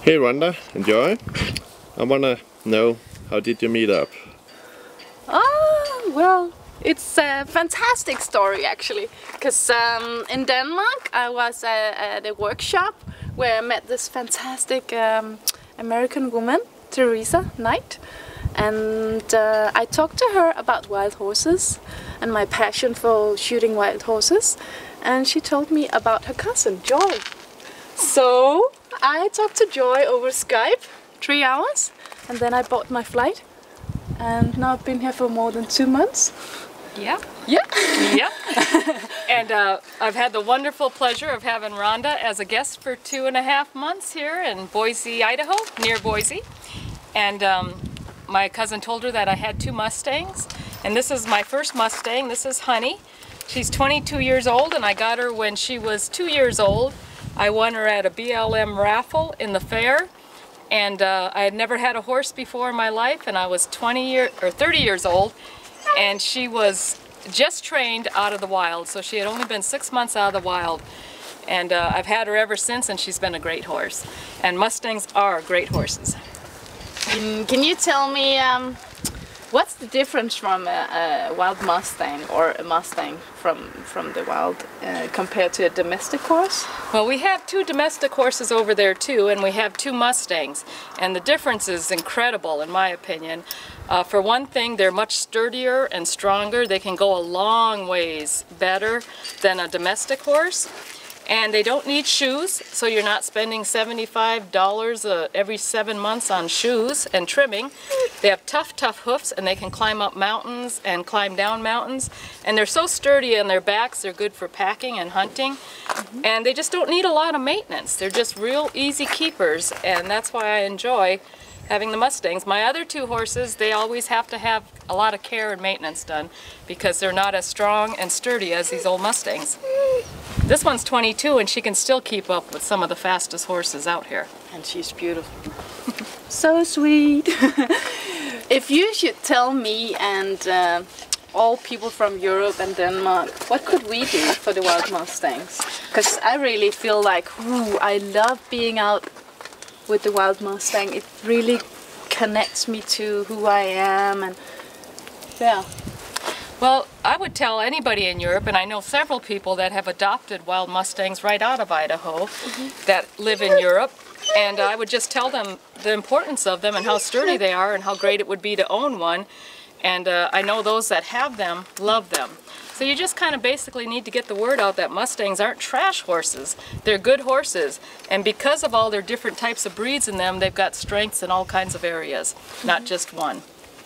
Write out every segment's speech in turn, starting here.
Hey Rhonda and Joy, I wanna know, how did you meet up? Oh, well, it's a fantastic story actually, because in Denmark I was at a workshop where I met this fantastic American woman, Teresa Knight, and I talked to her about wild horses and my passion for shooting wild horses, and she told me about her cousin, Joy. So I talked to Joy over Skype, 3 hours, and then I bought my flight. And now I've been here for more than 2 months. Yeah. Yeah. Yeah. And I've had the wonderful pleasure of having Rhonda as a guest for 2.5 months here in Boise, Idaho, near Boise. And my cousin told her that I had 2 Mustangs. And this is my first Mustang. This is Honey. She's 22 years old, and I got her when she was 2 years old. I won her at a BLM raffle in the fair. And I had never had a horse before in my life, and I was 30 years old, and she was just trained out of the wild, so she had only been 6 months out of the wild. And I've had her ever since, and she's been a great horse. And Mustangs are great horses. Can you tell me what's the difference from a wild Mustang or a Mustang from the wild compared to a domestic horse? Well, we have 2 domestic horses over there too, and we have 2 Mustangs, and the difference is incredible in my opinion. For one thing, they're much sturdier and stronger. They can go a long ways better than a domestic horse. And they don't need shoes, so you're not spending $75 every 7 months on shoes and trimming. They have tough hoofs, and they can climb up mountains and climb down mountains. And they're so sturdy on their backs, they're good for packing and hunting. And they just don't need a lot of maintenance. They're just real easy keepers, and that's why I enjoy having the Mustangs. My other 2 horses, they always have to have a lot of care and maintenance done because they're not as strong and sturdy as these old Mustangs. This one's 22, and she can still keep up with some of the fastest horses out here. And she's beautiful. So sweet. If you should tell me and all people from Europe and Denmark, what could we do for the wild Mustangs? Because I really feel like, ooh, I love being out with the wild Mustang. It really connects me to who I am, and yeah. Well, I would tell anybody in Europe, and I know several people that have adopted wild Mustangs right out of Idaho that live in Europe, and I would just tell them the importance of them and how sturdy they are and how great it would be to own one. And I know those that have them love them. So you just kind of basically need to get the word out that Mustangs aren't trash horses. They're good horses, and because of all their different types of breeds in them, they've got strengths in all kinds of areas, not just one.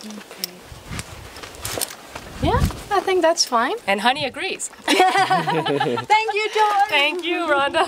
Okay. Yeah, I think that's fine. And Honey agrees. Thank you, Joy. Thank you, Rhonda.